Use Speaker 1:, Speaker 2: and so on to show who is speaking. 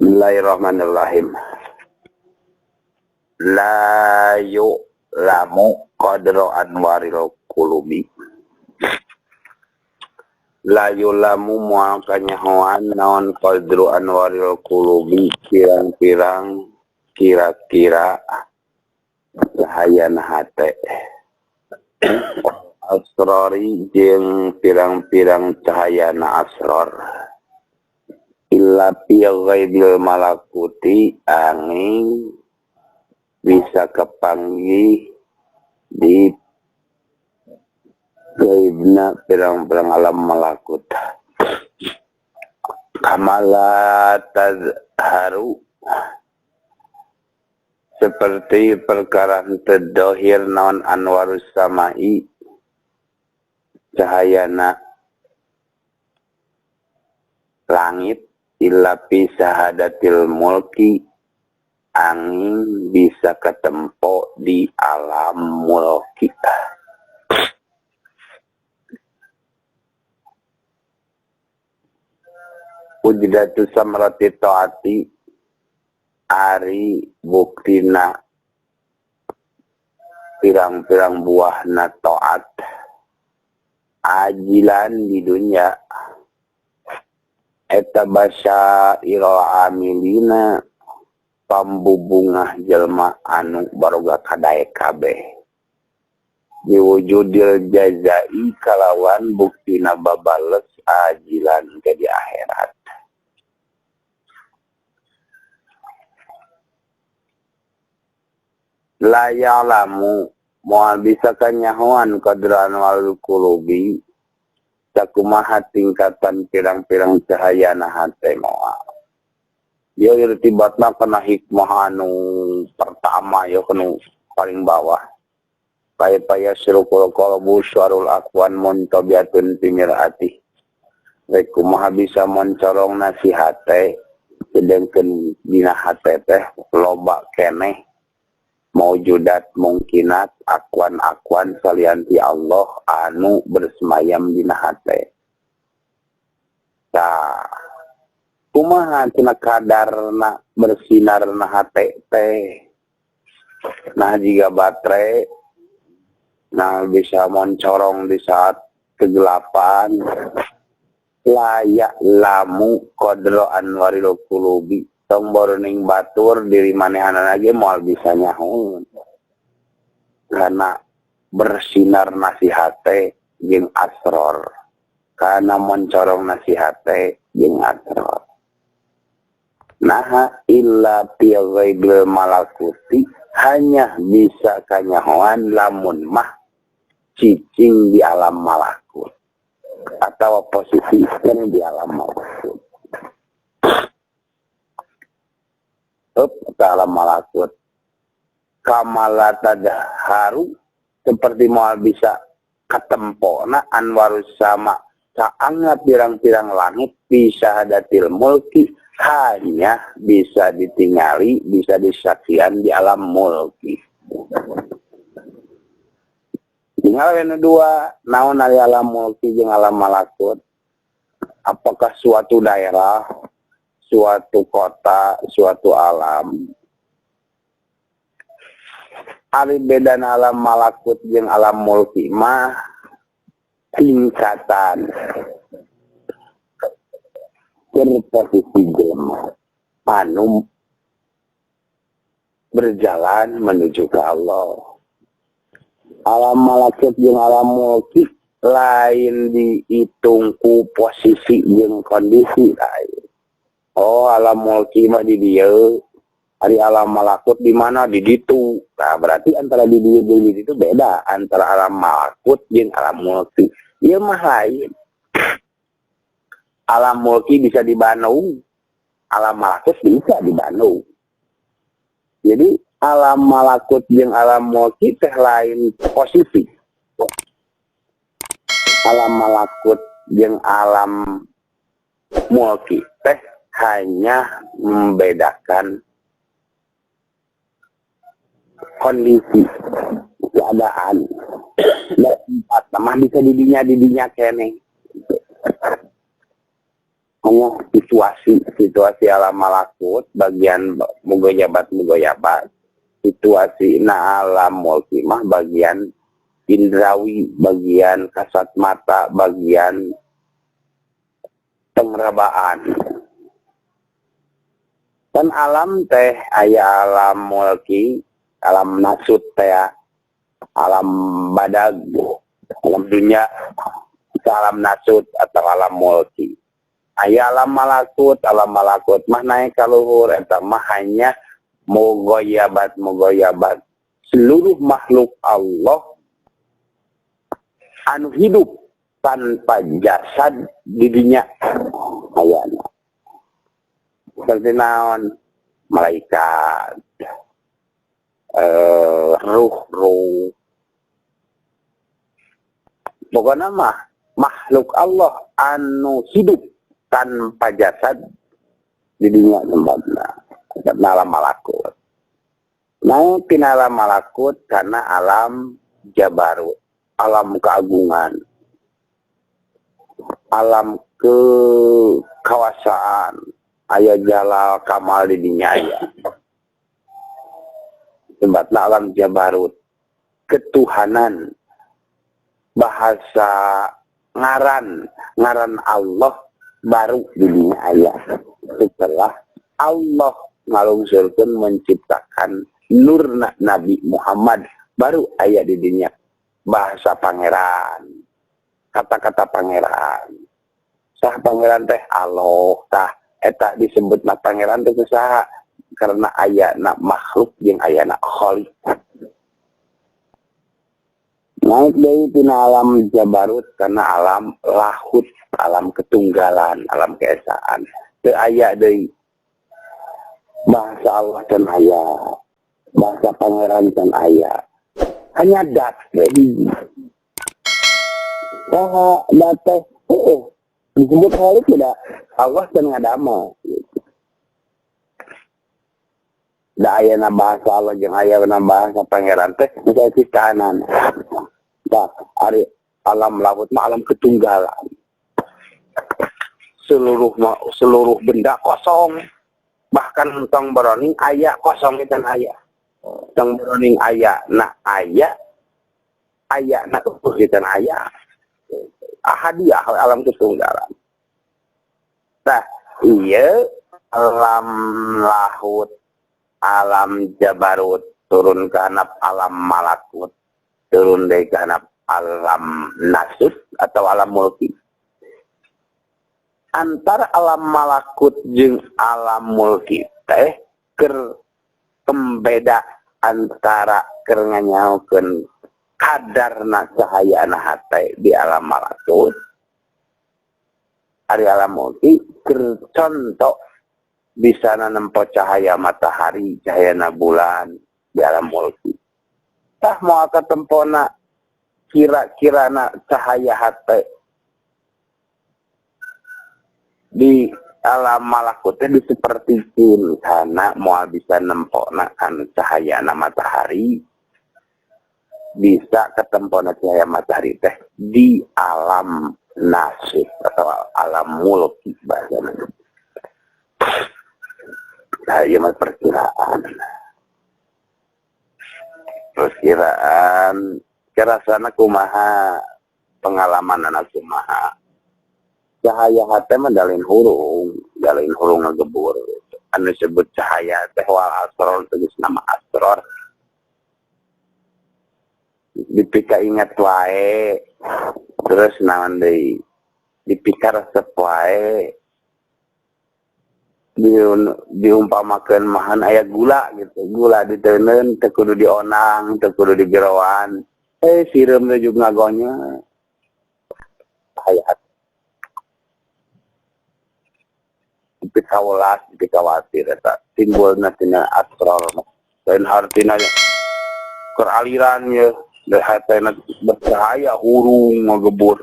Speaker 1: Bismillahirrahmanirrahim. La yu'lamu qadra anwaril qulubi. La yu'lamu mu'akanya hoan naon qadru anwaril qulubi, pirang-pirang kira-kira cahayana hate. Asrori jeung pirang-pirang cahayana asror. Illa fi ghaibil malakuti angin bisa kepanggih di gaibna pirang-pirang alam malakut. Kamala tazharu seperti perkara terdohir naon anwarus samai cahayana langit. Illa fi sahadatil mulki angin bisa ketempo di alam mulki. Ujidatu samrati ta'ati ari buktina pirang-pirang buahna ta'at ajilan di dunia. Eta basya ira amilina pambubungah jelma anu baroga kadae kabeh diwujudil jazai kalawan buktina babales ajilan ke di akhirat. La ya'lamu moal bisa kanyahoan kadran wal qulubi sakumaha tingkatan pirang-pirang cahayana hate moal. Dia irtibatna kana hikmah anu pertama ya kanu paling bawah. Kaya sirukul qalbu syarul akwan muntabiatun pimirati. Rek kumaha bisa mencorong nasihate sedengkeun dina hate teh loba keneh maujudat mungkinat akwan-akwan salianti Allah anu bersemayam dina hate. Tah kumaha tina kadarna bersinarna hate teh. Nah jika baterai nah bisa mencorong di saat kegelapan layak lamu qadra anwaril qulubi. Tong boroning batur diri manehana lagi moal bisa nyahoon karena bersinar nasihate jeung asror, karena mencorong nasihate jeung asror. Nah illa fi ghaibil malakuti hanya bisa kanyahoan lamun mah cicing di alam malakut atau posisi di alam malakut. Ke alam malakut kamala tadharu seperti moal bisa katempona anwarus sama saangga pirang-pirang langit bisa hadatil mulki hanya bisa ditingali bisa disaksian di alam mulki. Tinggal yang kedua naon ari alam mulki jeung alam malakut. Apakah suatu daerah, suatu kota, suatu alam. Ari bedana alam malakut jeung alam mulki mah tingkatan berposisi jelema anu berjalan menuju ke Allah. Alam malakut jeung alam mulki lain dihitung ku posisi jeung kondisi lain. Oh alam mulki mah di dieu, ari alam malakut di mana di ditu. Nah berarti antara di dieu jeung di ditu beda antara alam malakut jeung alam mulki. Ieu mah lain. Alam mulki bisa di Bandung, alam malakut bisa di Bandung. Jadi alam malakut jeung alam mulki teh lain posisi. Alam malakut jeung alam mulki teh hanya membedakan kondisi keadaan dan tempat mah bisa didinya kene. hanya situasi alam malakut bagian mugoyabat, situasi na alam mulkimah bagian indrawi, bagian kasat mata, bagian pengrabaan. Dan alam teh aya alam mulki, alam nasut teh, alam badag, alam dunia, alam nasut atau alam mulki. Aya alam malakut mah naik ka luhur eta mah hanya mugoyabat seluruh makhluk Allah anu hidup tanpa jasad di dunia ayana. Seperti naon malaikat, ruh. Pokoknya mah makhluk Allah anu hidup tanpa jasad di dunia tempatna alam malakut. Naik tina alam malakut karena alam jabarut, alam keagungan, alam kekawasaan, aya jalal kamal di dunia aya. Tempatna alam jabarut, ketuhanan, bahasa ngaran Allah baru di dunia aya setelah Allah ngalungsurkeun menciptakan nurna Nabi Muhammad baru aya di dunia bahasa pangeran, kata-kata pangeran. Sah pangeran teh Allah, tah eta disebutna pangeran teh saha karena ayana makhluk jeung ayana khaliq. Naik dari tina alam jabarut karena alam lahut, alam ketunggalan, alam keesaan. Teu aya deui bahasa Allah dan aya, bahasa pangeran dan aya. Hanya dat hiji. Saha dat teh disebut khaliq tidak Allah dan ngadama. Da aya na bahasa Allah jeung aya na bahasa pangeran teh bisa ciptaanan. Nah, ari alam laut mah alam ketunggalan. Seluruh benda kosong. Bahkan tong beroning aya kosong dan aya. Tong beroning aya na aya na utuh dan aya. Ahadiah alam ketunggalan. Nah, iya alam lahut, alam jabarut turun ke alam malakut, turun dari ke alam nasut atau alam mulki. Antara alam malakut jeung alam mulki teh keur pembeda antara keur nganyaokeun kadarna cahayana hate di alam malakut. Ari alam mulki keur contoh bisa nempo cahaya matahari, cahayana bulan di alam mulki. Tah mau katempona kira-kirana cahaya hate di alam malakutnya disepertikan karena mau bisa nempona kan cahayana matahari bisa ketempona cahaya matahari teh di alam nasib atau alam mulki bahasanya. Nah, iya mah perkiraan kerasana kumaha pengalaman anak kumaha cahaya hate mah dalin hurung ngagebur anu sebut cahaya teh wal asror tegas nama asror dipika ingat wae terus naon deui dipika resep wae diumpamakeun mahan aya gula gitu, gula diteuneun teu kudu dionang, teu kudu digerowan. Sireum teh juga ngagonya. Hayat. Tapi kawelas, tapi khawatir eta. Timbulna tina asror. Lain artina keur aliran ye, da hatena bercahaya hurung ngagebur.